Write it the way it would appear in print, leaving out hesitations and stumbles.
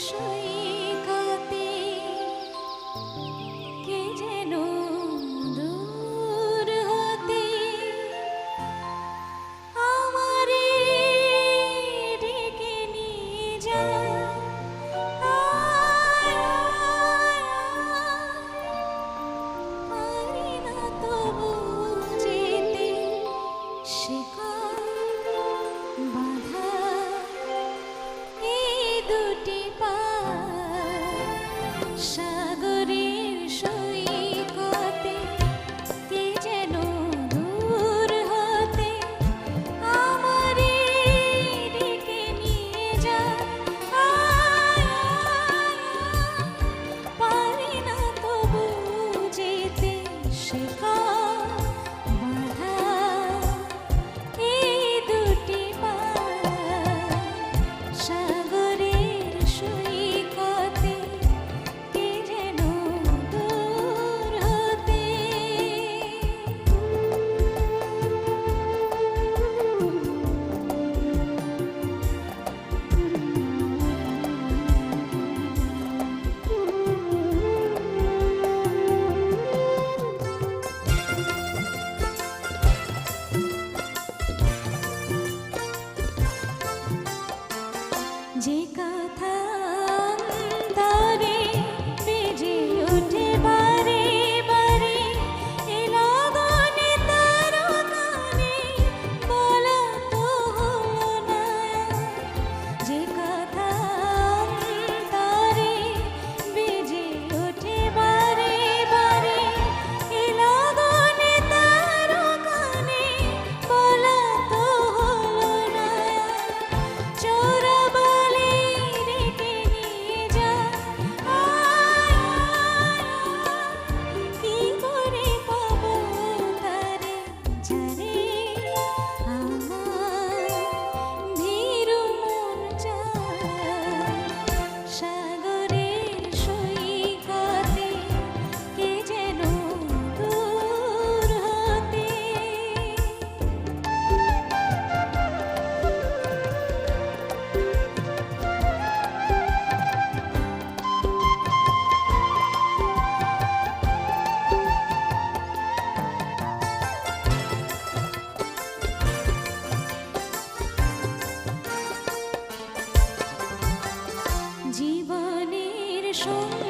সৈকতে কে যেন দূর হতে আমারে ডেকে নিয়ে যায়। পারি না তবু যেতে শিকল বাঁধা এই দুটি পা সাগরের সৈকতে কে যেন দূর হতে আমারে ডেকে নিয়ে যায়। পারি না তবু যেতে শিকল বাঁধা এই দুটি পা সাগরের সৈকতে কে যেন দূর হতে। যে কথা অন্তরে বেজে ওঠে বারে বারে এ লগনে তার গানে বলা তো হলো না। যে কথা অন্তরে বেজে ওঠে বারে বারে এ লগনে তার গানে বলা তো হলো না। চোরা বলে ডেকে নিয়ে যায়। কি করে পাবো তারে যারে আমার ভীরু মন চায়। সাগরের সৈকতে কে যেন দূর হতে। জীবনের সঙ্গে